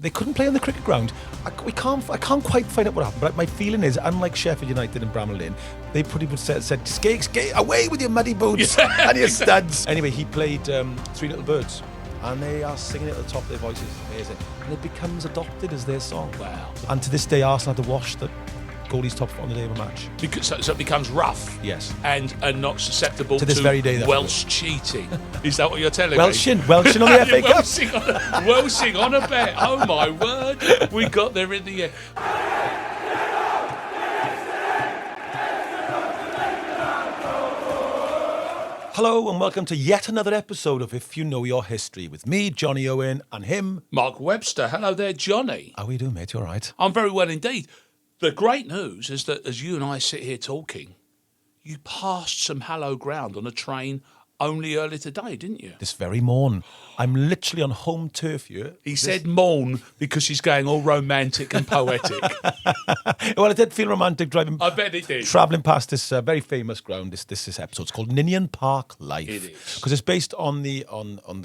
They couldn't play on the cricket ground. I can't quite find out what happened, but my feeling is, unlike Sheffield United and Bramall Lane, they pretty much said, skate, away with your muddy boots and your studs. Anyway, he played Three Little Birds, and they are singing it at the top of their voices. Amazing. And it becomes adopted as their song. Wow. And to this day, Arsenal had to wash the goalie's top foot on the day of a match. Because, so it becomes rough. Yes. And not susceptible to this very day. Welsh cheating. Is that what you're telling me? Welshing on the FA Cup. Welshing on a bet. Oh my word. We got there in the end. Hello and welcome to yet another episode of If You Know Your History with me, Jonny Owen, and him, Mark Webster. Hello there, Jonny. How are you doing, mate? You all right? I'm very well indeed. The great news is that as you and I sit here talking, you passed some hallowed ground on a train only earlier today, didn't you? This very morn. I'm literally on home turf here. He said morn because he's going all romantic and poetic. Well, it did feel romantic driving. I bet it did. Travelling past this very famous ground. This episode. It's called Ninian Park Life. It is. Because it's based on the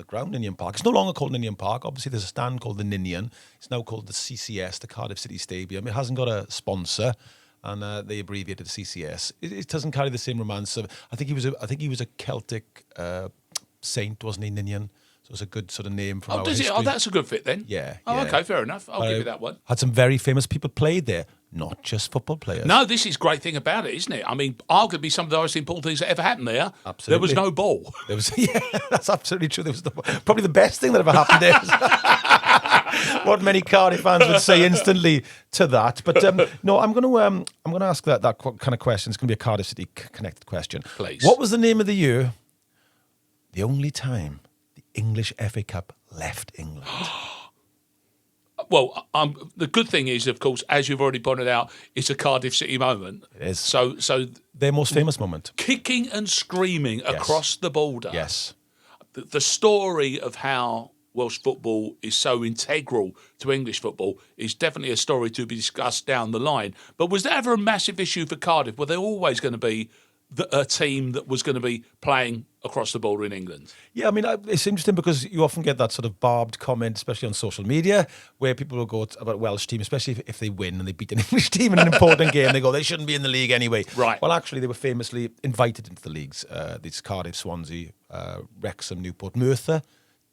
ground, Ninian Park. It's no longer called Ninian Park. Obviously, there's a stand called the Ninian. It's now called the CCS, the Cardiff City Stadium. It hasn't got a sponsor. And they abbreviated CCS. It doesn't carry the same romance. I think he was a Celtic saint, wasn't he, Ninian? So it's a good sort of name for our history. Oh, that's a good fit then. Yeah. Oh, yeah. okay, fair enough. I'll give you that one. Had some very famous people played there, not just football players. No, this is a great thing about it, isn't it? I mean, arguably some of the most important things that ever happened there. Absolutely. There was no ball. Yeah, that's absolutely true. There was probably the best thing that ever happened there. What many Cardiff fans would say instantly to that. But no, I'm going to ask that kind of question. It's going to be a Cardiff City connected question. Please. What was the name of the year? The only time the English FA Cup left England. Well, the good thing is, of course, as you've already pointed out, it's a Cardiff City moment. It is. So their most famous moment. Kicking and screaming across the border. Yes. The story of how Welsh football is so integral to English football is definitely a story to be discussed down the line. But was there ever a massive issue for Cardiff? Were there always going to be a team that was going to be playing across the border in England? Yeah, I mean, it's interesting because you often get that sort of barbed comment, especially on social media, where people will go about Welsh team, especially if they win and they beat an English team in an important game. They go, they shouldn't be in the league anyway. Right. Well, actually, they were famously invited into the leagues. These Cardiff, Swansea, Wrexham, Newport, Merthyr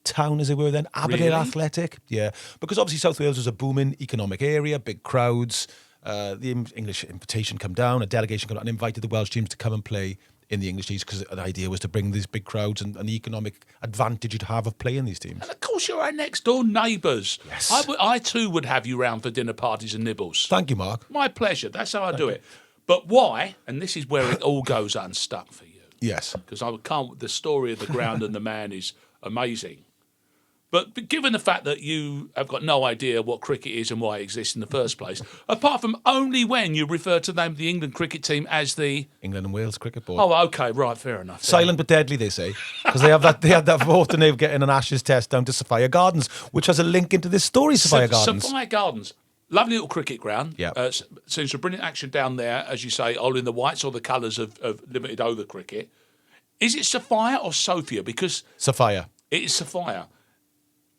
Town, as they were then, Aberdeen Athletic. Yeah, because obviously South Wales was a booming economic area, big crowds. The English invitation come down, a delegation come down and invited the Welsh teams to come and play in the English leagues because the idea was to bring these big crowds and the economic advantage you'd have of playing these teams. And of course, you're our next door neighbours. Yes. I too would have you round for dinner parties and nibbles. Thank you, Mark. My pleasure. That's how I do it. But why? And this is where it all goes unstuck for you. Yes. Because the story of the ground and the man is amazing. But given the fact that you have got no idea what cricket is and why it exists in the first place, apart from only when you refer to the name of the England cricket team as the England and Wales cricket board. Oh, okay, right, fair enough. Silent but deadly, they say, because they had that vote and they're getting an Ashes test down to Sophia Gardens, which has a link into this story. Sophia Gardens. Sophia Gardens, lovely little cricket ground. Yeah, seems a brilliant action down there, as you say, all in the whites or the colours of limited over cricket. Is it Sophia or Sophia? Because Sophia. It is Sophia.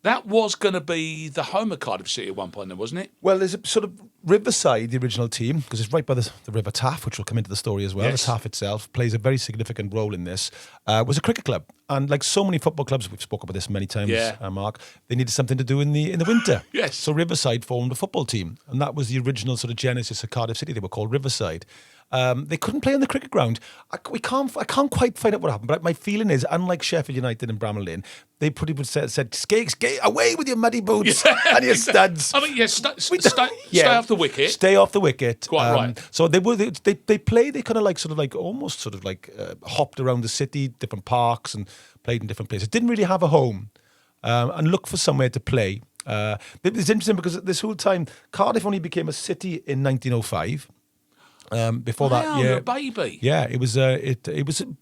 That was going to be the home of Cardiff City at one point, then, wasn't it? Well, there's a sort of Riverside, the original team, because it's right by the River Taff, which will come into the story as well. Yes. The Taff itself plays a very significant role in this. Was a cricket club, and like so many football clubs, we've spoken about this many times, Mark. They needed something to do in the winter. Yes. So Riverside formed a football team, and that was the original sort of genesis of Cardiff City. They were called Riverside. They couldn't play on the cricket ground. I can't quite find out what happened, but my feeling is, unlike Sheffield United and Bramall Lane, they pretty much said skate, away with your muddy boots and your studs. I mean, stay off the wicket. Stay off the wicket. Quite right. So they played. They kind of almost hopped around the city, different parks, and played in different places. Didn't really have a home, and looked for somewhere to play. It's interesting because this whole time Cardiff only became a city in 1905. Before that, you're a baby. Yeah, it was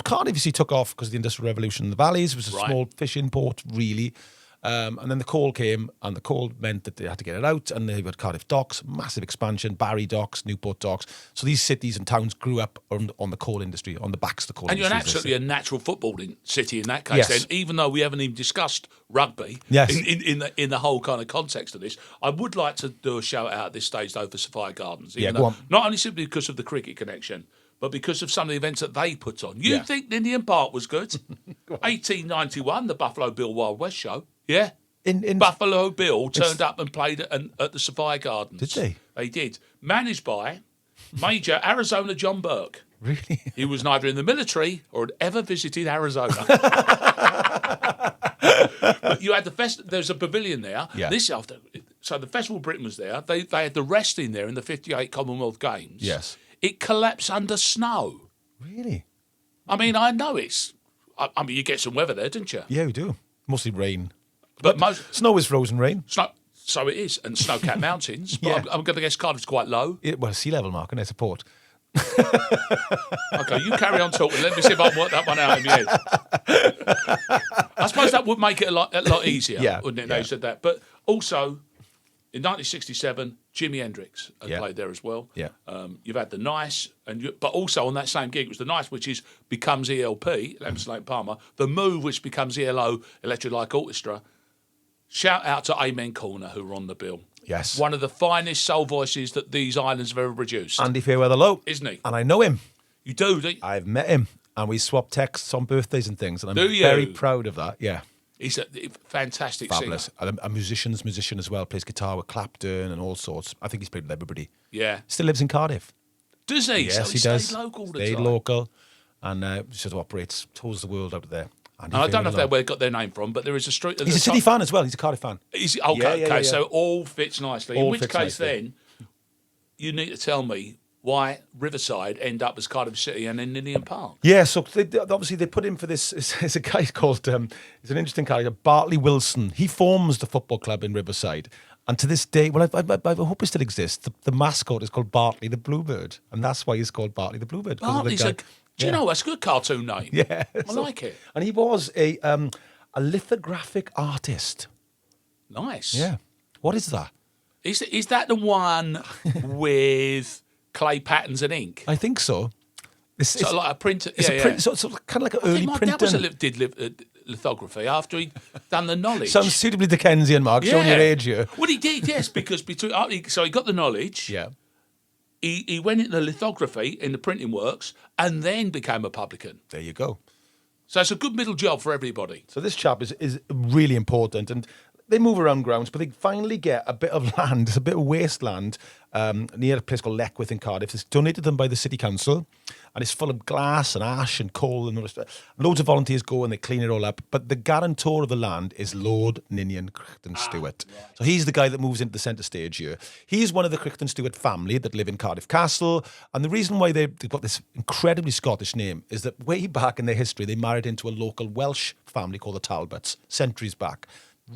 Cardiff. You see, took off because of the Industrial Revolution in the valleys. It was a small fishing port, really. And then the call came, and the call meant that they had to get it out, and they've got Cardiff Docks, massive expansion, Barry Docks, Newport Docks. So these cities and towns grew up on the coal industry, on the backs of the coal And industry. you're absolutely a natural footballing city in that case. Yes. Then, even though we haven't even discussed rugby Yes. in the whole kind of context of this, I would like to do a shout out at this stage though for Sophia Gardens. Yeah, Even go though, on. not only simply because of the cricket connection, but because of some of the events that they put on. You Yeah. think Ninian Park was good? 1891, the Buffalo Bill Wild West show. Yeah. In Buffalo Bill turned up and played at the Sophia Gardens. Did they? They did. Managed by Major Arizona John Burke. Really? He was neither in the military or had ever visited Arizona. But you had there's a pavilion there. Yeah. So the Festival of Britain was there. They had the wrestling there in the 58 Commonwealth Games. Yes. It collapsed under snow. Really? I mean, I know it's... I mean, you get some weather there, didn't you? Yeah, we do. Mostly rain. But most... Snow is frozen rain. Snow, so it is, and snow-capped mountains. But Yeah. I'm going to guess Cardiff's quite low. Well, sea level mark, and I support. Okay, you carry on talking. Let me see if I can work that one out in my head. I suppose that would make it a lot easier, Yeah, wouldn't it? yeah. You said that. But also, in 1967, Jimi Hendrix had Yeah. played there as well. Yeah. You've had the Nice, but also on that same gig was the Nice, which becomes ELP, Emerson Lake Palmer. The Move, which becomes ELO, Electric Light Orchestra. Shout out to Amen Corner, who were on the bill. Yes. One of the finest soul voices that these islands have ever produced. Andy Fairweather Low. Isn't he? And I know him. You do, don't you? I've met him. And we swap texts on birthdays and things. And I'm Do you? very proud of that. Yeah. He's a fantastic Fabulous. singer. And a musician as well. Plays guitar with Clapton and all sorts. I think he's played with everybody. Yeah. Still lives in Cardiff. Does he? Yes, So he does. Stayed local all the Stayed time. local. And sort of operates, tours the world out there. Andy And I don't know Fairweather if they Low. where they got their name from, but there is a street. He's a City fan as well. He's a Cardiff fan. Is he? Okay, Yeah, okay. yeah. So all fits nicely. All In which fits case, nicely. then, you need to tell me why Riverside end up as Cardiff City and in Ninian Park. Yeah, so obviously they put him for this. It's a guy called, it's an interesting character, Bartley Wilson. He forms the football club in Riverside. And to this day, well, I hope it still exists. The mascot is called Bartley the Bluebird. And that's why he's called Bartley the Bluebird. 'cause of the Bartley's guy- do you know, that's a good cartoon name. Yeah. I like it. And he was a lithographic artist. Nice. Yeah. What is that? Is that the one with clay patterns and ink? I think so. So like a printer. It's yeah, a print, yeah. so kind of like an I think early my dad was printing. did lithography after he'd done the knowledge. Sounds suitably Dickensian, Mark, showing your age here. Well, he did, yes, because so he got the knowledge. Yeah. He went into lithography in the printing works and then became a publican. There you go. So it's a good middle job for everybody. So this chap is really important, and they move around grounds, but they finally get a bit of land, a bit of wasteland near a place called Leckwith in Cardiff. It's donated to them by the city council, and it's full of glass and ash and coal and all this stuff. Loads of volunteers go and they clean it all up, but the guarantor of the land is Lord Ninian Crichton Stewart. Right. So he's the guy that moves into the centre stage here. He's one of the Crichton Stewart family that live in Cardiff Castle, and the reason why they've got this incredibly Scottish name is that way back in their history, they married into a local Welsh family called the Talbots, centuries back.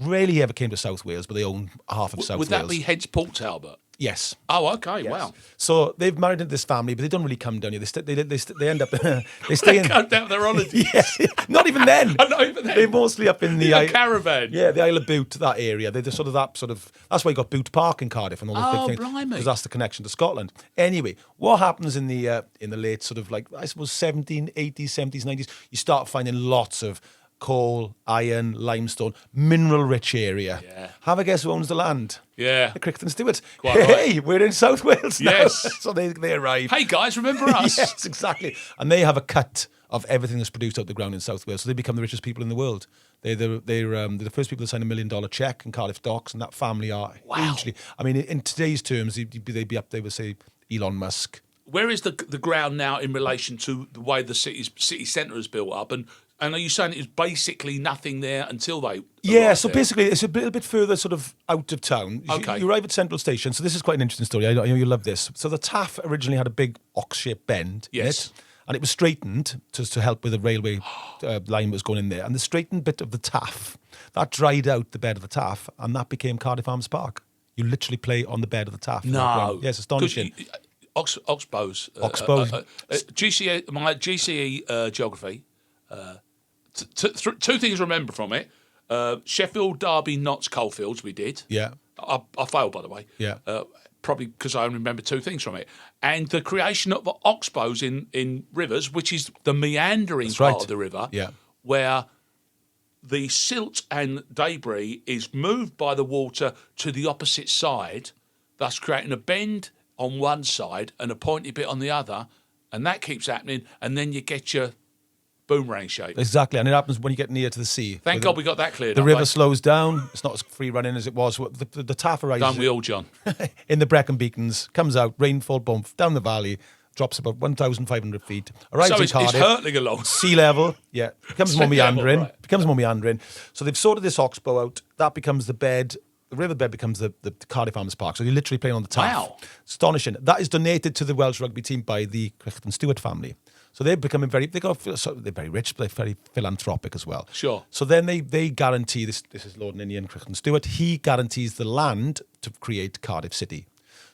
Rarely ever came to South Wales, but they own half of South Would Wales. that be hence Port Talbot? Yes. Oh, okay, Yes. wow. So they've married into this family, but they don't really come down here. They end up they stay in. Cut down their holidays. Yeah, not even then. Not even then. They're mostly up in the A caravan. Yeah, the Isle of Bute, that area. They're sort of that's why you got Bute Park in Cardiff and all those Oh, big things. blimey. Because that's the connection to Scotland. Anyway, what happens in the late sort of like I suppose 1780s, 70s, 90s? You start finding lots of coal, iron, limestone, mineral-rich area. Yeah. Have a guess who owns the land? Yeah. The Crichton Stewarts. Quite right. Hey, we're in South Wales now. Yes. So they arrive. Hey, guys, remember us? Yes, exactly. And they have a cut of everything that's produced out the ground in South Wales. So they become the richest people in the world. They're the first people to sign $1 million cheque in Cardiff Docks, and that family are hugely. I mean, in today's terms, they'd be up there with, say, Elon Musk. Where is the ground now in relation to the way the city centre is built up? And are you saying it was basically nothing there until they... Yeah, arrived so there? basically it's a little bit further sort of out of town. Okay. You arrive at Central Station, so this is quite an interesting story. I know you'll love this. So the Taff originally had a big ox-shaped bend in Yes. it, and it was straightened to help with the railway line that was going in there. And the straightened bit of the Taff, that dried out the bed of the Taff, and that became Cardiff Arms Park. You literally play on the bed of the Taff. No. Yes, astonishing. Oxbows. Oxbows. GCE, my GCE geography. Two things to remember from it. Sheffield, Derby, Notts, Coalfields, we did. Yeah. I failed, by the way. Yeah. Probably because I only remember two things from it. And the creation of oxbows in rivers, which is the meandering part of the river, where the silt and debris is moved by the water to the opposite side, thus creating a bend on one side and a pointy bit on the other, and that keeps happening, and then you get your boomerang shape. Exactly, and it happens when you get near to the sea. Thank God we got that cleared up. The river mate. slows down. It's not as free running as it was. The Taff arises. Don't we all, John? In the Brecon Beacons, comes out, rainfall bump, down the valley, drops about 1,500 feet. Arrives in Cardiff. It's hurtling along. Sea level, becomes more meandering. Right. Becomes more meandering. So they've sorted this oxbow out. That becomes the bed. The riverbed becomes the Cardiff Arms Park. So you're literally playing on the Taff. Wow. Astonishing. That is donated to the Welsh rugby team by the Crichton Stewart family. So they're becoming they're very rich, but they're very philanthropic as well. Sure. So then they guarantee, this is Lord Ninian Crichton Stewart, he guarantees the land to create Cardiff City.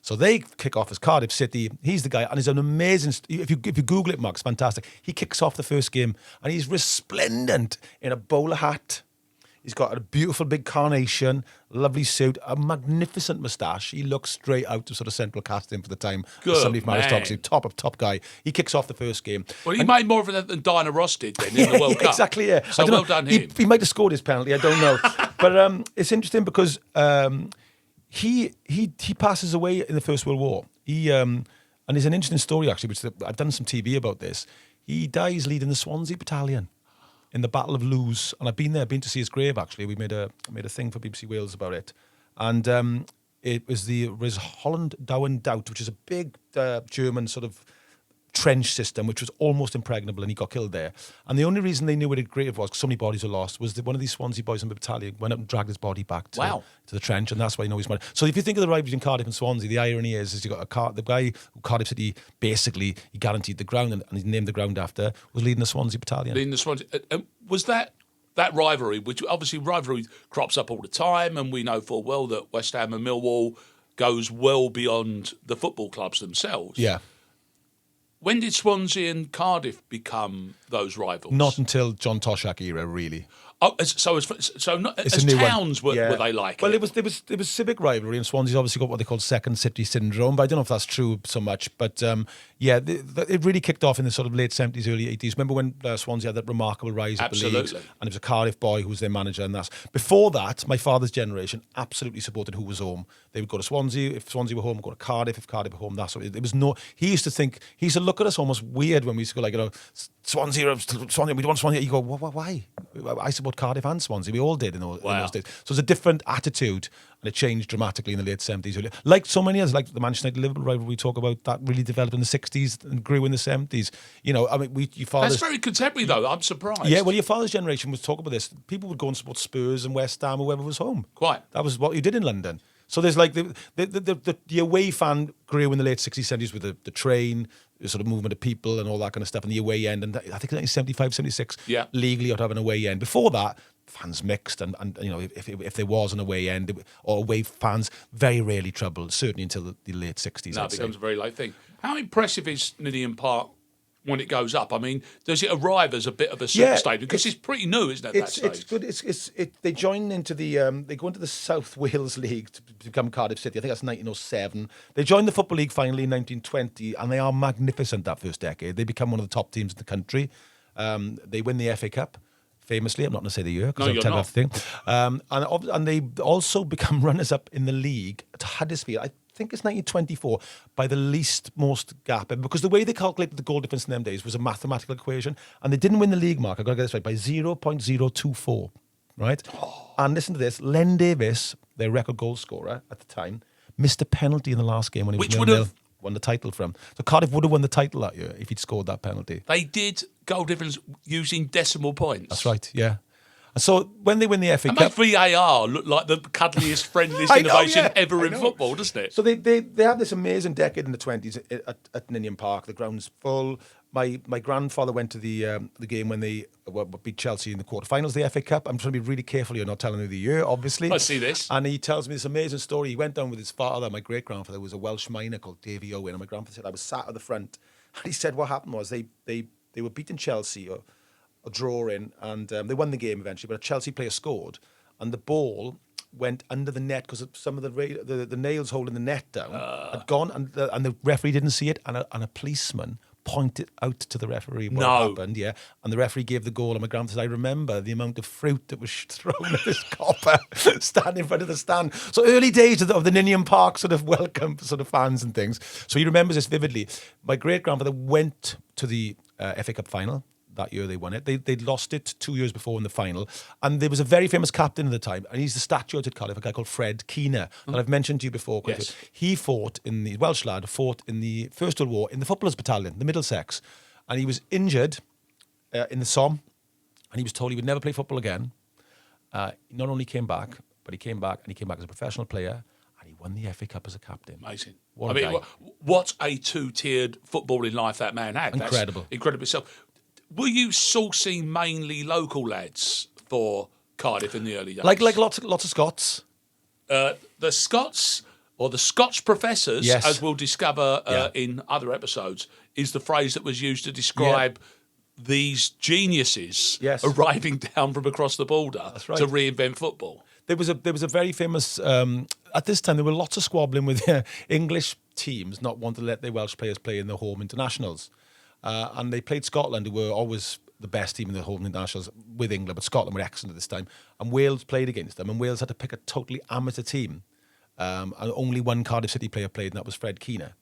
So they kick off as Cardiff City. He's the guy, and he's an amazing. If you Google it, Mark, it's fantastic. He kicks off the first game, and he's resplendent in a bowler hat. He's got a beautiful big carnation, lovely suit, a magnificent moustache. He looks straight out of sort of central casting for the time. Good somebody from man. aristocracy, top guy. He kicks off the first game. Well, he made more of it than Diana Ross did then in the World Cup. Exactly, yeah. So well done him. He might have scored his penalty, I don't know. But it's interesting because he passes away in the First World War. And there's an interesting story, actually, which I've done some TV about this. He dies leading the Swansea battalion in the Battle of Lewes, and I've been there. I've been to see his grave. Actually, we made a thing for BBC Wales about it, and it was Holland Douwen Doubt, which is a big German sort of trench system, which was almost impregnable, and he got killed there. And the only reason they knew where his grave was, because so many bodies were lost, was that one of these Swansea boys in the battalion went up and dragged his body back to the trench, and that's why you know he's murdered. So if you think of the rivalry in Cardiff and Swansea, the irony is you got the guy who Cardiff City basically he guaranteed the ground, and he named the ground after, was leading the Swansea battalion. Leading the Swansea. Was that rivalry, which obviously rivalry crops up all the time, and we know full well that West Ham and Millwall goes well beyond the football clubs themselves. Yeah. When did Swansea and Cardiff become those rivals? Not until John Toshak era, really. Oh, so as towns were they like? Well, it was civic rivalry, and Swansea's obviously got what they call second city syndrome. But I don't know if that's true so much. But it really kicked off in the sort of late 70s, early 80s. Remember when Swansea had that remarkable rise at the leagues, and it was a Cardiff boy who was their manager, and that's before that. My father's generation absolutely supported who was home. They would go to Swansea if Swansea were home, would go to Cardiff if Cardiff were home. That's what it was. No, he used to look at us almost weird when we used to go like, Swansea, we want Swansea. You go, why? I support Cardiff and Swansea. We all did in those days. So it's a different attitude, and it changed dramatically in the late 70s. Like so many others, like the Manchester United Liverpool rivalry we talk about, that really developed in the 60s and grew in the 70s. You know, I mean, your father's... That's very contemporary, though. I'm surprised. Yeah, well, your father's generation was talking about this. People would go and support Spurs and West Ham or whoever was home. Quite. That was what you did in London. So there's like the away fan grew in the late 60s, 70s with the train, the sort of movement of people and all that kind of stuff, and the away end. And I think 1975, 76, legally ought to have an away end. Before that, fans mixed, and you know, if there was an away end or away fans, very rarely trouble, certainly until the late 60s. No, it becomes a very late thing. How impressive is Ninian Park when it goes up? I mean, does it arrive as a bit of a super stadium? Because it's pretty new, isn't it? It's good. They join into they go into the South Wales League to become Cardiff City. I think that's 1907. They joined the Football League finally in 1920, and they are magnificent that first decade. They become one of the top teams in the country. They win the FA Cup. Famously, I'm not going to say the year because I'll tell you everything. And they also become runners-up in the league to Huddersfield. I think it's 1924 by the least most gap, because the way they calculated the goal difference in them days was a mathematical equation, and they didn't win the league, Mark. I've got to get this right, by 0.024, right? And listen to this: Len Davis, their record goal scorer at the time, missed a penalty in the last game when he was 0-0. Won the title from. So Cardiff would have won the title that year if he'd scored that penalty. They did goal difference using decimal points. That's right, yeah. And so when they win the FA Cup... And VAR look like the cuddliest, friendliest innovation ever in football, doesn't it? So they have this amazing decade in the 20s at Ninian Park. The ground's full. My grandfather went to the game when they beat Chelsea in the quarterfinals of the FA Cup. I'm trying to be really careful here, not telling you the year, obviously. I see this. And he tells me this amazing story. He went down with his father. My great-grandfather was a Welsh miner called Davy Owen. And my grandfather said, I was sat at the front. And he said what happened was they were beating Chelsea a draw in, and they won the game eventually, but a Chelsea player scored, and the ball went under the net because some of the nails holding the net down had gone, and the referee didn't see it, and a policeman pointed out to the referee what had happened, and the referee gave the goal, and my grandfather said, I remember the amount of fruit that was thrown at this copper standing in front of the stand. So early days of the Ninian Park sort of welcome for sort of fans and things. So he remembers this vividly. My great-grandfather went to the FA Cup final. That year they won it. They'd lost it 2 years before in the final. And there was a very famous captain at the time, and he's the statue at Cardiff, a guy called Fred Keener, that I've mentioned to you before. Yes. He fought in the Welsh lad, fought in the First World War in the footballers' battalion, the Middlesex. And he was injured in the Somme, and he was told he would never play football again. He not only came back, but he came back as a professional player, and he won the FA Cup as a captain. Amazing. What a guy. What a two-tiered footballing life that man had. Incredible. That's incredible itself. Were you sourcing mainly local lads for Cardiff in the early days? Like lots of Scots. The Scots, or the Scotch professors, Yes. as we'll discover in other episodes, is the phrase that was used to describe these geniuses arriving down from across the border to reinvent football. There was a very famous at this time. There were lots of squabbling with English teams not wanting to let their Welsh players play in their home internationals, and they played Scotland, who were always the best team in the home internationals with England, but Scotland were excellent at this time, and Wales played against them, and Wales had to pick a totally amateur team, and only one Cardiff City player played, and that was Fred Keener,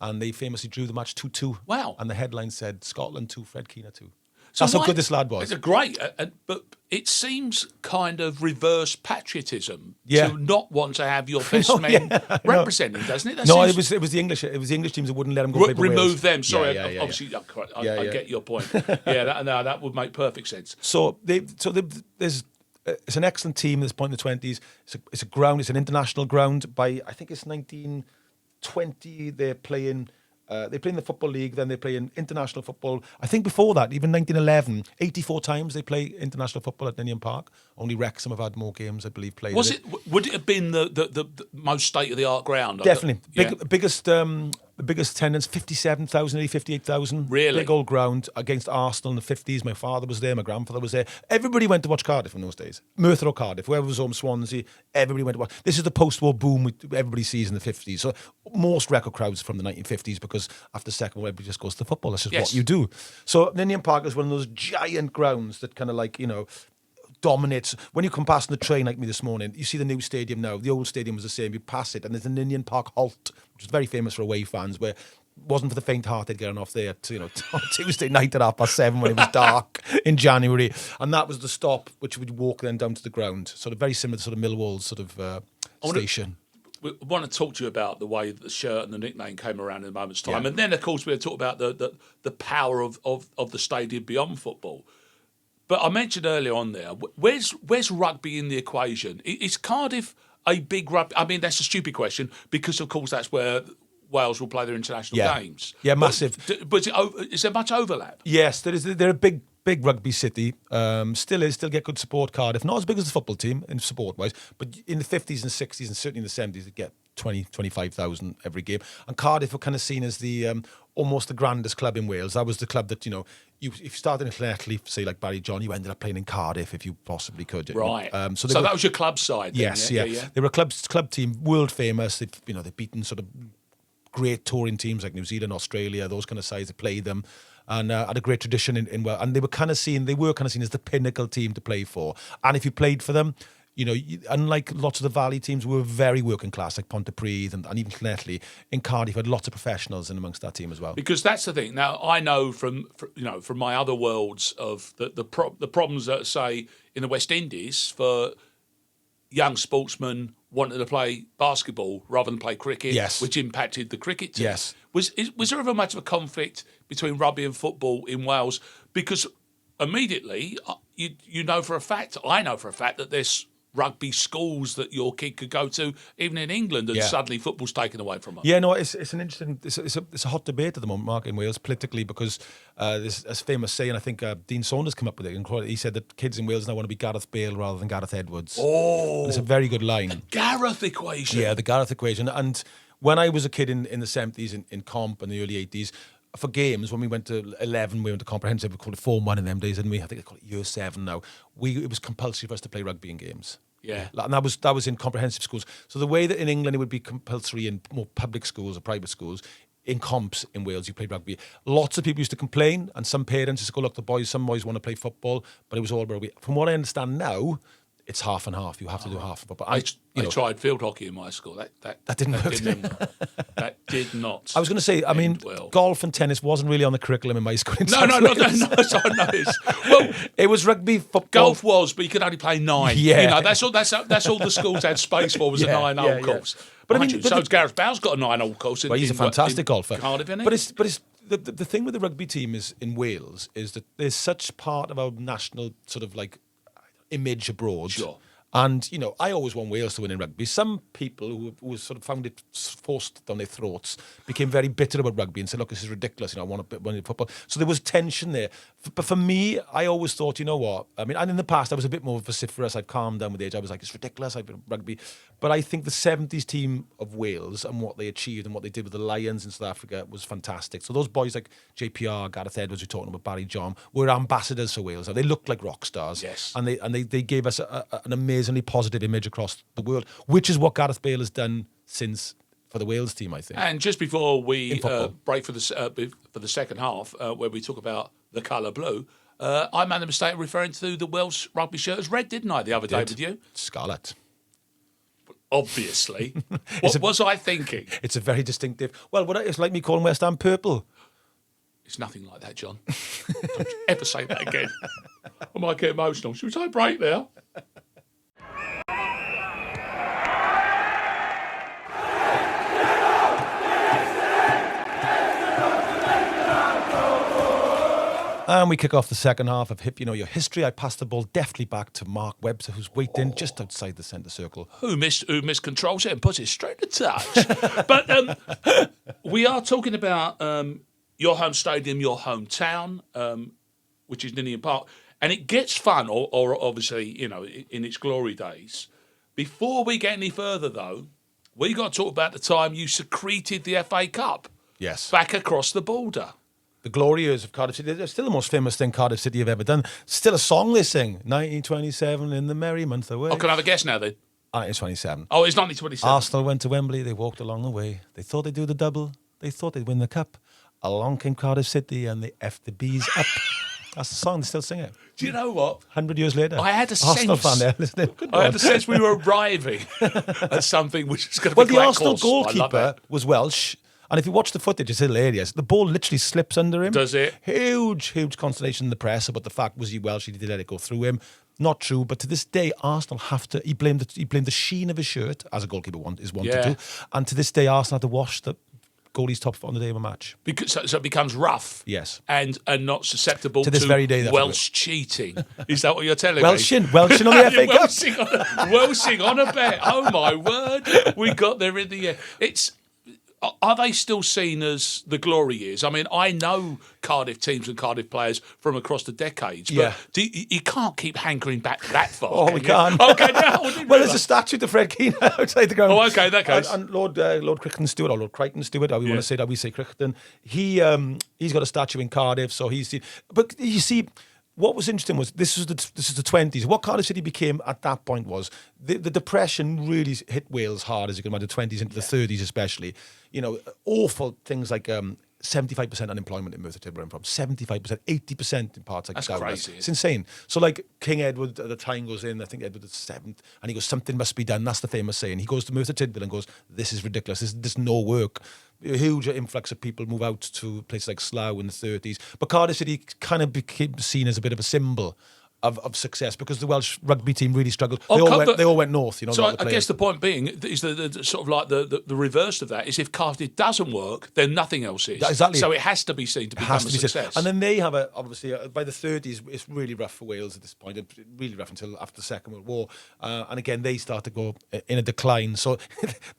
and they famously drew the match 2-2. Wow! And the headline said Scotland 2, Fred Keener 2. So that's how good this lad was. It's great, but it seems kind of reverse patriotism to not want to have your best men representing, doesn't it? It was the English. It was the English teams that wouldn't let them go play for remove Wales. them. Sorry, obviously, I get your point. That would make perfect sense. So there's it's an excellent team at this point in the 20s. It's a ground. It's an international ground. By I think it's 1920. They're playing. They play in the Football League, then they play in international football. I think before that, even 1911, 84 times they play international football at Ninian Park. Only Wrexham have had more games, I believe, played. Would it have been the most state-of-the-art ground? Definitely. The biggest attendance, 57,000, nearly 58,000. Really? Big old ground against Arsenal in the 50s. My father was there, my grandfather was there. Everybody went to watch Cardiff in those days. Merthyr or Cardiff, whoever was home, Swansea, everybody went to watch. This is the post-war boom everybody sees in the 50s. So most record crowds from the 1950s, because after the Second World War, everybody just goes to football. That's just what you do. So Ninian Park is one of those giant grounds that kind of like, dominates. When you come past on the train like me this morning, you see the new stadium now. The old stadium was the same. You pass it, and there's a Ninian Park halt, which is very famous for away fans, where it wasn't for the faint-hearted getting off there on Tuesday night at 7:30 when it was dark in January. And that was the stop, which would walk then down to the ground. Sort of very similar to sort of Millwall's sort of station. I want to talk to you about the way the shirt and the nickname came around in a moment's time. And then, of course, we'll talk about the power of the stadium beyond football. But I mentioned earlier on there, where's rugby in the equation? Is Cardiff a big rugby? I mean, that's a stupid question because, of course, that's where Wales will play their international games. Yeah, massive. But is there much overlap? Yes, there is. They're a big rugby city. Still get good support, Cardiff. Not as big as the football team in support-wise, but in the 50s and 60s and certainly in the 70s, they get 25,000 every game. And Cardiff were kind of seen as the almost the grandest club in Wales. That was the club that, if you started internationally, say like Barry John, you ended up playing in Cardiff if you possibly could. Right. So that was your club side. Then, yes, yeah. They were a club team, world famous. They've beaten sort of great touring teams like New Zealand, Australia, those kind of sides that played them. And had a great tradition in Wales. And they were kind of seen as the pinnacle team to play for. And if you played for them, unlike lots of the Valley teams, we were very working class, like Pontypridd and even Llanelli. In Cardiff, had lots of professionals in amongst that team as well. Because that's the thing. Now, I know from my other worlds of the problems that, say, in the West Indies for young sportsmen wanting to play basketball rather than play cricket, which impacted the cricket team. Yes. Was there ever much of a conflict between rugby and football in Wales? Because immediately, I know for a fact that there's rugby schools that your kid could go to, even in England, and suddenly football's taken away from them. Yeah, no, it's an interesting, it's a hot debate at the moment, Mark, in Wales politically, because there's a famous saying, I think Dean Saunders came up with it, and he said that kids in Wales now want to be Gareth Bale rather than Gareth Edwards. Oh, and it's a very good line. The Gareth equation. Yeah, the Gareth equation. And when I was a kid in the 70s, in comp and the early 80s, for games, when we went to 11, we went to comprehensive, we called it Form 1 in them days, and I think they call it Year 7 now. It was compulsory for us to play rugby in games. Yeah. And that was in comprehensive schools. So the way that in England it would be compulsory in more public schools or private schools, in comps in Wales you played rugby. Lots of people used to complain, and some parents used to go, look, some boys want to play football, but it was all rugby. From what I understand now, it's half and half. You have to do half. But I tried field hockey in my school. That didn't work. That did not. I was going to say, golf and tennis wasn't really on the curriculum in my school. No. Well, it was rugby, football. Golf was, but you could only play 9. Yeah, that's all the schools had space for was a 9-hole course. But But Gareth Bale's got a 9-hole course. He's a fantastic golfer. Cardiff, isn't he? But it's the thing with the rugby team is in Wales is that there's such part of our national sort of like image abroad. Sure. And, I always want Wales to win in rugby. Some people who sort of found it forced down their throats became very bitter about rugby and said, look, this is ridiculous. I want to win football. So there was tension there. But for me, I always thought, you know what? I mean, and in the past, I was a bit more vociferous. I've calmed down with age. I was like, it's ridiculous. I've been rugby. But I think the 70s team of Wales and what they achieved and what they did with the Lions in South Africa was fantastic. So those boys like JPR, Gareth Edwards, we're talking about Barry John, were ambassadors for Wales. They looked like rock stars. Yes. And they gave us an amazingly positive image across the world, which is what Gareth Bale has done since for the Wales team, I think. And just before we break for the second half, where we talk about the colour blue, I made the mistake of referring to the Welsh rugby shirt as red, didn't I, the other day with you? Scarlet. Obviously. What was I thinking? It's a very distinctive... Well, it's like me calling West Ham purple. It's nothing like that, John. Don't you ever say that again. I might get emotional. Should we take a break now? And we kick off the second half of Hip You Know Your History. I pass the ball deftly back to Mark Webster, who's waiting just outside the centre circle. Who miscontrols it and puts it straight to touch. But we are talking about your home stadium, your hometown, which is Ninian Park. And it gets fun, or obviously, in its glory days. Before we get any further, though, we got to talk about the time you secreted the FA Cup. Yes. Back across the border. The glory years of Cardiff City. They're still the most famous thing Cardiff City have ever done. Still a song they sing. 1927 in the merry month away. Oh, can I have a guess now then? 1927. Oh, it's 1927. Arsenal went to Wembley. They walked along the way. They thought they'd do the double. They thought they'd win the cup. Along came Cardiff City and they effed the bees up. That's the song. They still sing it. Do you know what? 100 years later. I had a Arsenal sense. fan there listening. I had a sense we were arriving at something which is going to be the quite Arsenal coarse. goalkeeper was Welsh. And if you watch the footage, it's hilarious. The ball literally slips under him. Does it? Huge consternation in the press about the fact was he Welsh, he did let it go through him. Not true, but to this day, Arsenal have to. He blamed the sheen of his shirt, as a goalkeeper is wont to do. And to this day, Arsenal have to wash the goalie's top foot on the day of a match. Because so it becomes rough. Yes. And not susceptible to this very day. Welsh cheating. Is that what you're telling Welshing me? on the FA Cup. Welshing on a bet. Oh my word! We got there in the end. Are they still seen as the glory years? I mean, I know Cardiff teams and Cardiff players from across the decades, but you can't keep hankering back that far. Oh, we can't. Okay, no, well, there's a statue to Fred Keane outside the ground. Oh, okay, that goes. And Lord Crichton Stewart, or Lord Crichton Stewart, how we want to say that, we say Crichton. He's got a statue in Cardiff, so he's. But you see. What was interesting was this is the 20s. What Cardiff City became at that point was the depression really hit Wales hard, as you can imagine, the 20s into the 30s especially. Awful things like 75% unemployment in Merthyr Tydfil, from 75%, 80% in parts like That's Downland. crazy. It's insane. So like King Edward at the time goes in, I think Edward the 7th, and he goes, something must be done. That's the famous saying. He goes to Merthyr Tydfil and goes, this is ridiculous. There's no work. A huge influx of people move out to places like Slough in the 30s. But Cardiff City kind of became seen as a bit of a symbol of success because the Welsh rugby team really struggled. They all went north. So I guess the point being is the sort of like the reverse of that is if Cardiff doesn't work, then nothing else is. Exactly. So it has to be seen to become a success. And then they have obviously by the 30s, it's really rough for Wales at this point. It's really rough until after the Second World War. And again, they start to go in a decline. So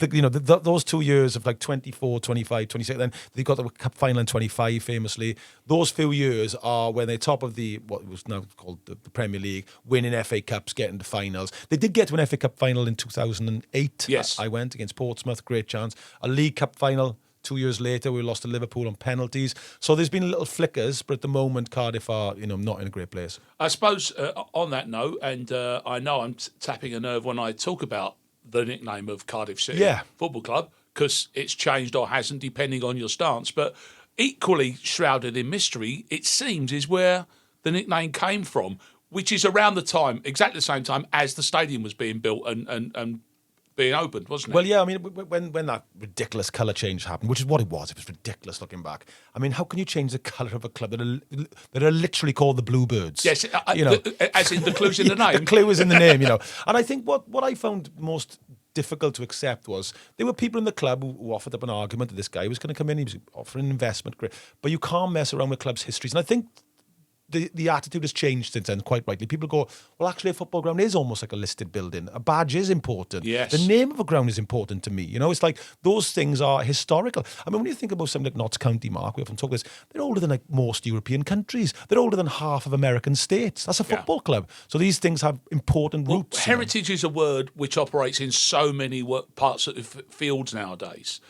those 2 years of like 24, 25, 26. Then they got the Cup final in 25, famously. Those few years are when they're top of what was now called the Premier League, winning FA Cups, getting to finals. They did get to an FA Cup final in 2008. Yes. I went against Portsmouth, great chance. A League Cup final 2 years later, we lost to Liverpool on penalties. So there's been little flickers, but at the moment, Cardiff are, not in a great place. I suppose on that note, and I know I'm tapping a nerve when I talk about the nickname of Cardiff City Football Club, because it's changed or hasn't, depending on your stance. But equally shrouded in mystery, it seems, is where the nickname came from, which is around the time, exactly the same time as the stadium was being built and being opened, wasn't it? Well, yeah, I mean, when that ridiculous colour change happened, which is what it was ridiculous looking back. I mean, how can you change the colour of a club that are literally called the Bluebirds? Yes, as in the clue's in the name. The clue is in the name, And I think what I found most difficult to accept was there were people in the club who offered up an argument that this guy was going to come in, he was offering investment, but you can't mess around with clubs' histories. And I think the attitude has changed since then, quite rightly. People go, well, actually, a football ground is almost like a listed building. A badge is important. Yes. The name of a ground is important to me. It's like those things are historical. I mean, when you think about something like Notts County, Mark, we often talk this, they're older than like most European countries. They're older than half of American states. That's a football club. So these things have important roots. Heritage is a word which operates in so many parts of the fields nowadays.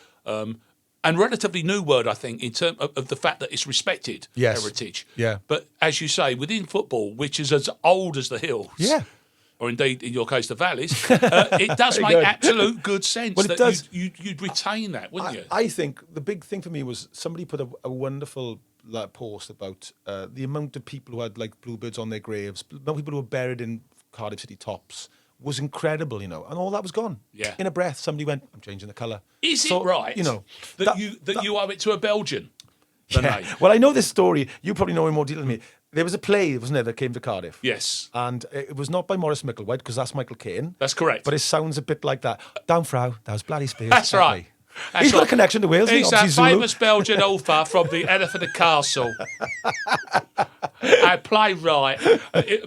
And relatively new word, I think, in terms of the fact that it's respected, heritage. Yeah. But as you say, within football, which is as old as the hills, or indeed, in your case, the valleys, it does make absolute good sense that you'd retain that, wouldn't you? I think the big thing for me was somebody put a wonderful post about the amount of people who had like bluebirds on their graves, the amount of people who were buried in Cardiff City tops was incredible, and all that was gone. Yeah. In a breath, somebody went, I'm changing the colour. Is it right that you owe it to a Belgian? Name? Well, I know this story. You probably know in more detail than me. There was a play, wasn't there, that came to Cardiff? Yes. And it was not by Maurice Micklewhite, because that's Michael Caine. That's correct. But it sounds a bit like that. Down Frau, that was Bloody Spears. That's right. He's got a connection to Wales. He's that famous Belgian author from the Elephant and Castle. A playwright.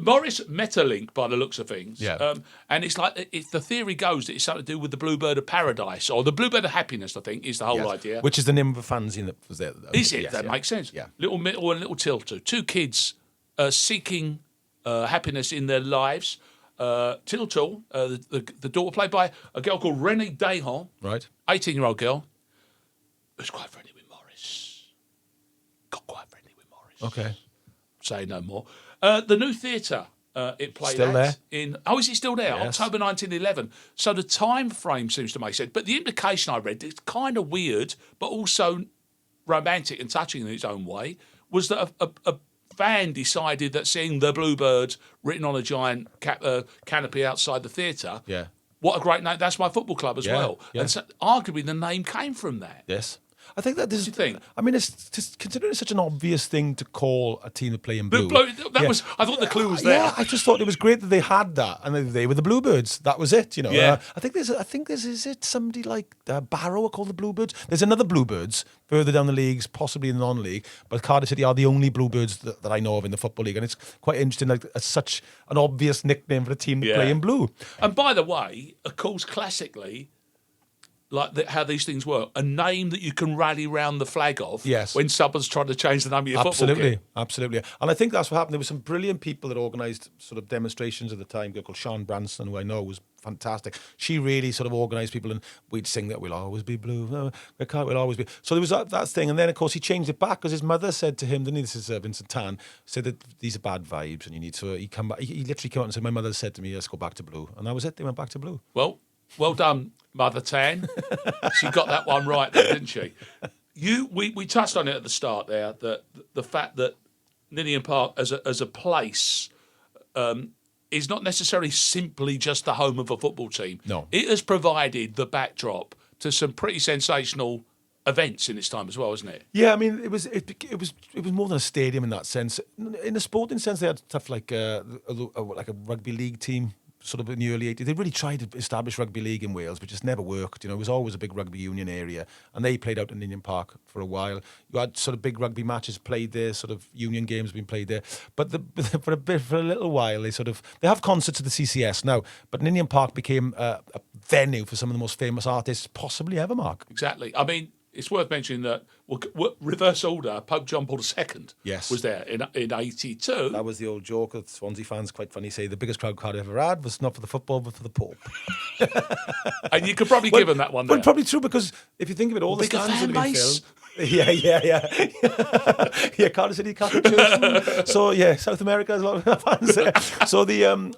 Maurice Metalink, by the looks of things. Yeah. And it's like, the theory goes that it's something to do with the Bluebird of Paradise, or the Bluebird of Happiness, I think, is the whole idea. Which is the name of a fanzine that was there. Is it? Yes, that makes sense. Yeah. Little Mittle and Little Tiltu. Two kids seeking happiness in their lives. Tiltul, the daughter, played by a girl called Renée Dahon, right, 18-year-old girl, who's quite friendly with Maurice. Got quite friendly with Maurice. Okay. Say no more. The new theatre it played still there? Is it still there? Yes. October 1911. So the time frame seems to make sense. But the implication I read, it's kind of weird, but also romantic and touching in its own way, was that a fan decided that seeing the Bluebirds written on a giant canopy outside the theatre, what a great name. That's my football club as well. Yeah. And so, arguably the name came from that. Yes. I think that this What do you think? I mean, it's just considering it's such an obvious thing to call a team that play in blue. Was. I thought the clue was there. Yeah, I just thought it was great that they had that, and they were the Bluebirds. That was it, Yeah. I think this is it. Somebody like Barrow are called the Bluebirds. There's another Bluebirds further down the leagues, possibly in the non-league, but Cardiff City are the only Bluebirds that I know of in the Football League, and it's quite interesting. Like such an obvious nickname for a team that play in blue. And by the way, of course, classically, like how these things work, a name that you can rally round the flag of when someone's trying to change the name of your football kit. Absolutely. And I think that's what happened. There were some brilliant people that organised sort of demonstrations at the time. A girl called Sian Branson, who I know was fantastic. She really sort of organised people, and we'd sing that we'll always be blue. We'll always be. So there was that thing. And then, of course, he changed it back because his mother said to him, didn't he, this is Vincent Tan, said that these are bad vibes and you need to, he literally came out and said, my mother said to me, let's go back to blue. And that was it. They went back to blue. Well done, Mother Tan. She got that one right there, didn't she? We touched on it at the start there, that the fact that Ninian Park as a place is not necessarily simply just the home of a football team. No. It has provided the backdrop to some pretty sensational events in its time as well, isn't it? Yeah, I mean, it was more than a stadium in that sense. In a sporting sense, they had stuff like a rugby league team. Sort of in the early 80s, they really tried to establish rugby league in Wales, but just never worked. It was always a big rugby union area, and they played out in Ninian Park for a while. You had sort of big rugby matches played there, sort of union games being played there. But for a little while, they have concerts at the CCS now. But Ninian Park became a venue for some of the most famous artists possibly ever, Mark. Exactly. I mean, it's worth mentioning that reverse order, Pope John Paul II Yes. was there in 82. That was the old joke that Swansea fans, quite funny, say the biggest crowd Cardiff ever had was not for the football, but for the Pope. And you could probably give them that one there. Well, probably true, because if you think of it, all the bigger stands fan would have been base. filled. Yeah, Cardiff City Catholic Church. So yeah, South America has a lot of fans there. So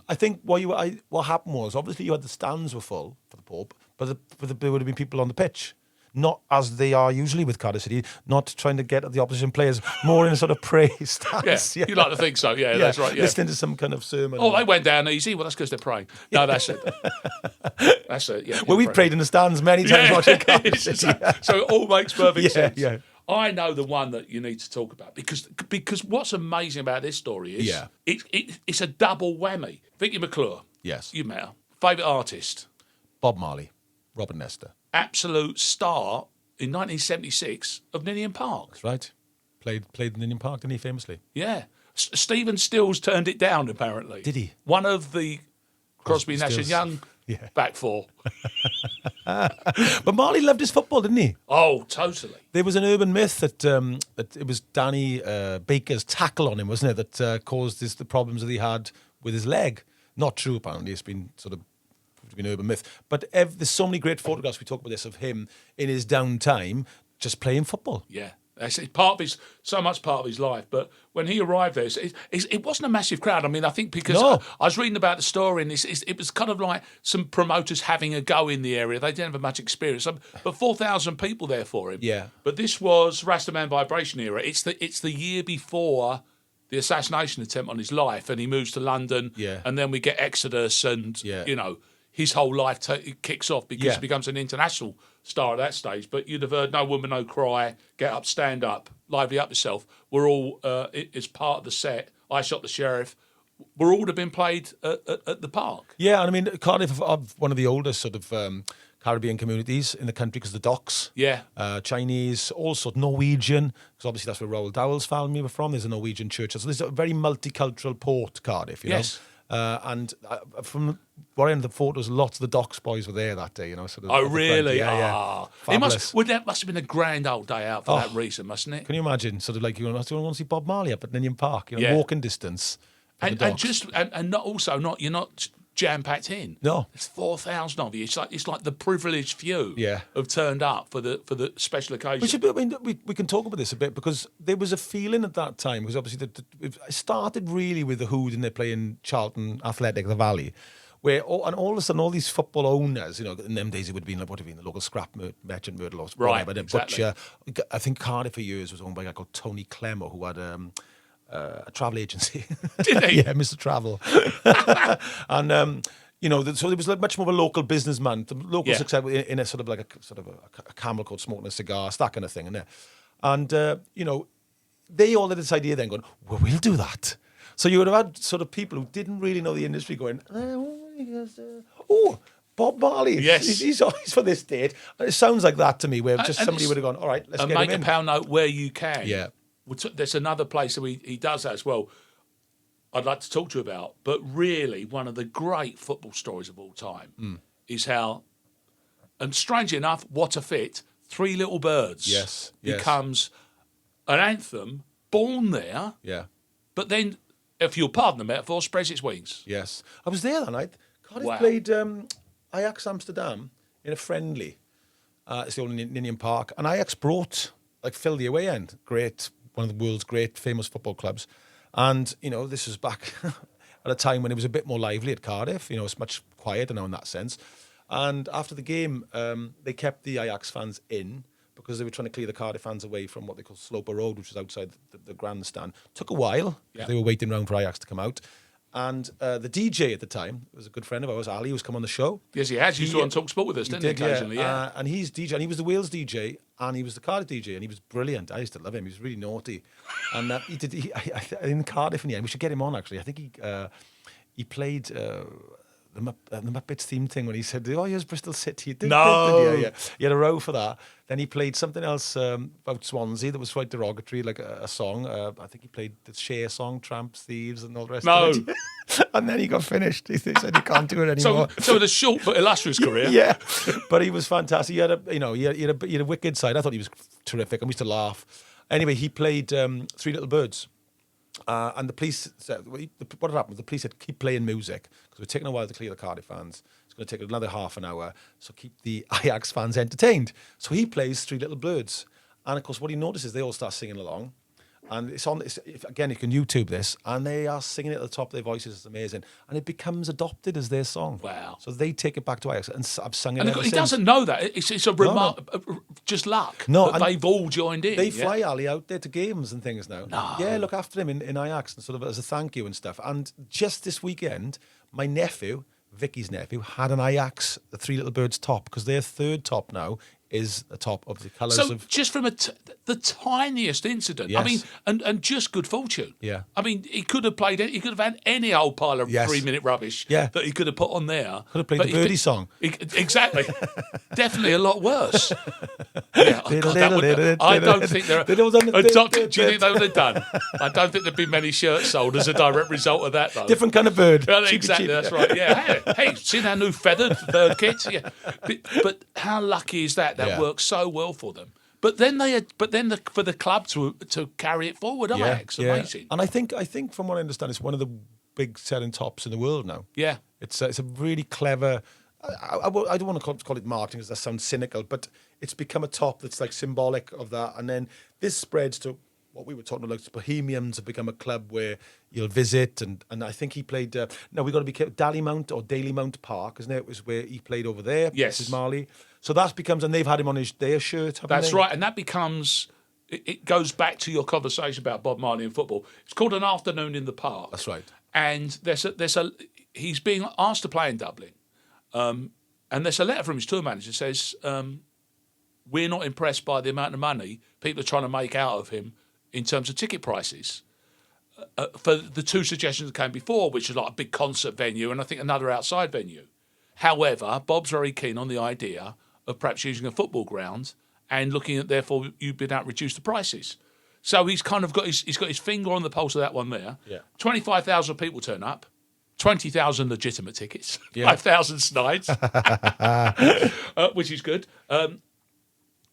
I think what happened was, obviously you had the stands were full for the Pope, but there would have been people on the pitch. Not as they are usually with Cardiff City, not trying to get at the opposition players, more in a sort of praise stance. Yeah, you like to think so. Yeah, that's right. Yeah. Listening to some kind of sermon. Oh, they went down easy. Well, that's because they're praying. No, that's it. That's it. Yeah. Well, we prayed in the stands many times watching Cardiff City. So it all makes perfect sense. Yeah. I know the one that you need to talk about because what's amazing about this story is it's a double whammy. Vicky McClure. Yes. You met her. Favourite artist. Bob Marley, Robert Nesta. Absolute star in 1976 of Ninian Park. That's right. Played in Ninian Park, didn't he, famously? Yeah. Stephen Stills turned it down, apparently. Did he? One of the Crosby, Nash and Young back four. But Marley loved his football, didn't he? Oh, totally. There was an urban myth that it was Danny Baker's tackle on him, wasn't it, that caused the problems that he had with his leg. Not true, apparently. It's been sort of an urban myth. But there's so many great photographs, we talk about this, of him in his downtime just playing football. Yeah. It's so much part of his life. But when he arrived there, it wasn't a massive crowd. I mean, I think because I was reading about the story, and it was kind of like some promoters having a go in the area. They didn't have much experience, but 4,000 people there for him. Yeah. But this was Rastaman Vibration era. It's the year before the assassination attempt on his life, and he moves to London. Yeah. And then we get Exodus, and his whole life kicks off because he becomes an international star at that stage. But you'd have heard No Woman, No Cry, Get Up, Stand Up, Lively Up Yourself. We're all, as part of the set, I Shot the Sheriff, were all to have been played at the park. Yeah, and I mean, Cardiff are one of the oldest sort of Caribbean communities in the country because the docks. Yeah. Chinese, also Norwegian, because obviously that's where Roald Dahl's family were from. There's a Norwegian church. So there's a very multicultural port, Cardiff, you know. And from what I end the photos, lots of the docks boys were there that day, you know. Sort of, oh, really? Yeah. That must have been a grand old day out for that reason, mustn't it? Can you imagine? Sort of like, you want to see Bob Marley up at Ninian Park, you know, walking distance. And you're not jam-packed in. No. It's 4,000 of you. It's like the privileged few have turned up for the special occasion. We can talk about this a bit because there was a feeling at that time, because obviously it started really with the Hood and they're playing Charlton Athletic, the Valley, where all of a sudden all these football owners, you know, in them days it would have been like, what would have been the local scrap merchant, Myrtle or whatever, exactly. Butcher. I think Cardiff for years was owned by a guy called Tony Clemmer, who had a travel agency. Did he? Yeah, Mr. Travel. And so there was like much more of a local businessman, the local success in a sort of like a camel called smoking a cigar, that kind of thing. And they all had this idea then going, well, we'll do that. So you would have had sort of people who didn't really know the industry going, Bob Marley. Yes. He's for this date. And it sounds like that to me, where just somebody would have gone, all right, let's get him in. And make a pound note where you can. Yeah. There's another place that he does that as well. I'd like to talk to you about, but really one of the great football stories of all time is how, and strangely enough, what a fit, Three Little Birds becomes an anthem born there. Yeah. But then, if you'll pardon the metaphor, spreads its wings. Yes. I was there that night. Cardiff played Ajax Amsterdam in a friendly. It's the old Ninian Park. And Ajax brought, filled the away end. Great, one of the world's great famous football clubs. And, this was back at a time when it was a bit more lively at Cardiff. It's much quieter now in that sense. And after the game, they kept the Ajax fans in because they were trying to clear the Cardiff fans away from what they call Sloper Road, which was outside the grandstand. Took a while. Yeah. They were waiting around for Ajax to come out. And the DJ at the time was a good friend of ours, Ali, who's come on the show. Yes, he has. He used to on Talk Sport with us, didn't he, occasionally? Yeah. And he's DJ, and he was the Wales DJ, and he was the Cardiff DJ, and he was brilliant. I used to love him. He was really naughty. And in Cardiff in the end, we should get him on, actually. I think he played the Muppets theme thing when he said, "Oh, here's Bristol City." No. Yeah. He had a row for that. Then he played something else about Swansea that was quite derogatory, like a song. I think he played the Cher song, "Tramps, Thieves," and all the rest of it. And then he got finished. He said he can't do it anymore. So the short but illustrious career. Yeah, but he was fantastic. He had a wicked side. I thought he was terrific. I used to laugh. Anyway, he played Three Little Birds. And the police said, what had happened was the police said, keep playing music because we're taking a while to clear the Cardiff fans. It's going to take another half an hour, so keep the Ajax fans entertained. So he plays Three Little Birds. And of course, what he notices, they all start singing along. And again, you can YouTube this, and they are singing it at the top of their voices. It's amazing. And it becomes adopted as their song. Wow. So they take it back to Ajax, and I've sung it ever he since. doesn't know that. It's a remark, just luck. No, that they've all joined in. They fly Ali out there to games and things now. No. Yeah, look after him in Ajax and sort of as a thank you and stuff. And just this weekend, my nephew, Vicky's nephew, had an Ajax, the Three Little Birds top, because their third top now is the top of the colours So of... just from the tiniest incident, I Yes. mean, and just good fortune. Yeah. I mean, he could have played. He could have had any old pile of Yes. 3-minute rubbish. Yeah. That he could have put on there. Could have played But the he Birdie song. Exactly. Definitely a lot worse. Yeah, I don't think they're. Do you think they would have done? I don't think there'd be many shirts sold as a direct result of that, though. Different kind of bird. Well, Cheapy exactly, cheap. that's right. Yeah, hey, seen our new feathered bird kit? Yeah, but how lucky is that? That Yeah. works so well for them. But then for the club to carry it forward, Ajax, amazing. And I think from what I understand, it's one of the big selling tops in the world now. Yeah, It's a really clever. I don't want to call it marketing because that sounds cynical, but it's become a top that's like symbolic of that. And then this spreads to what we were talking about. Like Bohemians have become a club where you'll visit, and I think he played. Now we've got to be careful. Dalymount Park, isn't it? Was where he played over there. Yes. This is Marley. So that becomes, and they've had him on their shirt. that's they? right, and that becomes. It goes back to your conversation about Bob Marley and football. It's called An Afternoon in the Park. That's right. And he's being asked to play in Dublin, and there's a letter from his tour manager that says, "We're not impressed by the amount of money people are trying to make out of him in terms of ticket prices." For the two suggestions that came before, which was like a big concert venue and I think another outside venue. However, Bob's very keen on the idea of perhaps using a football ground and looking at, therefore, you've been able to reduce the prices. So he's kind of got his finger on the pulse of that one there. Yeah. 25,000 people turn up, 20,000 legitimate tickets, Yeah. 5,000 snides, which is good.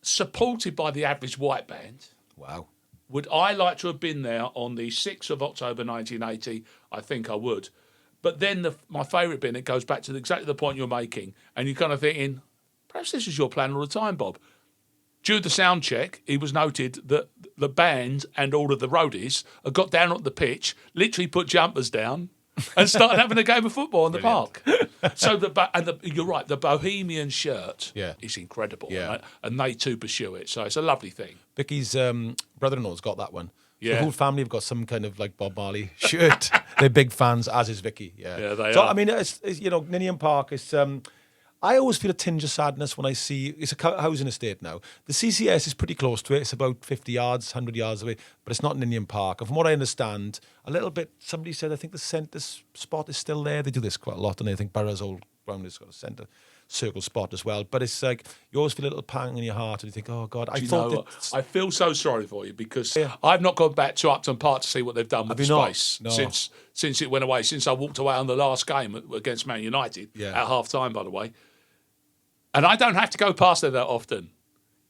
Supported by the average white band. Wow. Would I like to have been there on the 6th of October 1980? I think I would. But then my favourite bit, it goes back to exactly the point you're making, and you're kind of thinking, perhaps this is your plan all the time, Bob. During the sound check, it was noted that the band and all of the roadies had got down on the pitch, literally put jumpers down, and started having a game of football in the park. So you're right, the Bohemian shirt is incredible, right? And they too pursue it. So it's a lovely thing. Vicky's brother-in-law's got that one. Yeah. The whole family have got some kind of like Bob Marley shirt. They're big fans, as is Vicky. Yeah, they so, are. I mean, it's Ninian Park is... I always feel a tinge of sadness when I see... It's a housing estate now. The CCS is pretty close to it. It's about 50 yards, 100 yards away. But it's not Ninian Park. And from what I understand, a little bit... Somebody said, I think the centre spot is still there. They do this quite a lot. And I think Borough's old ground has got a centre circle spot as well. But it's like, you always feel a little pang in your heart. And you think, oh, God, I I feel so sorry for you because I've not gone back to Upton Park to see what they've done with the space since it went away, since I walked away on the last game against Man United at half-time, by the way. And I don't have to go past there that often.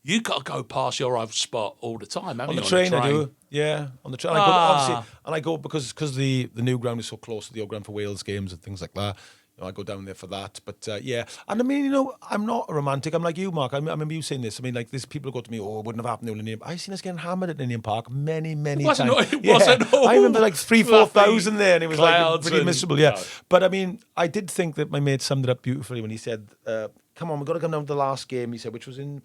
You've got to go past your old spot all the time, haven't on you? the train, I do. Yeah, on the train. I go, obviously, and I go because the new ground is so close to the old ground for Wales games and things like that. You know, I go down there for that. But and I mean, I'm not a romantic. I'm like you, Mark. I remember you saying this. I mean, like, there's people who go to me, oh, it wouldn't have happened in Ninian Park. I've seen us getting hammered at Ninian Park many times. It wasn't all I remember like 3,000-4,000 there, and it was like pretty miserable. Yeah, no. but I mean, I did think that my mate summed it up beautifully when he said, "Come on, we've got to come down to the last game." He said, which was in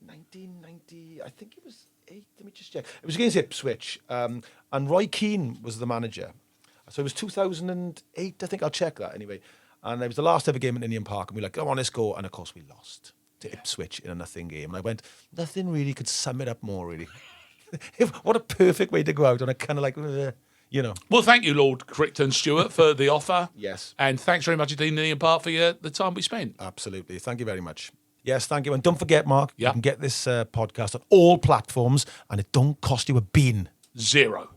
1990. I think it was 8. Let me just check. It was against Ipswich, and Roy Keane was the manager. So it was 2008. I think I'll check that anyway. And it was the last ever game at Ninian Park, and we were like, come on, let's go. And of course, we lost to Ipswich in a nothing game. And I went, nothing really could sum it up more, really. What a perfect way to go out on a kind of like, you know. Well, thank you, Lord Crichton Stewart, for the offer. Yes. And thanks very much indeed, Ninian Park, for the time we spent. Absolutely. Thank you very much. Yes, thank you. And don't forget, Mark, Yeah. you can get this podcast on all platforms and it don't cost you a bean. 0.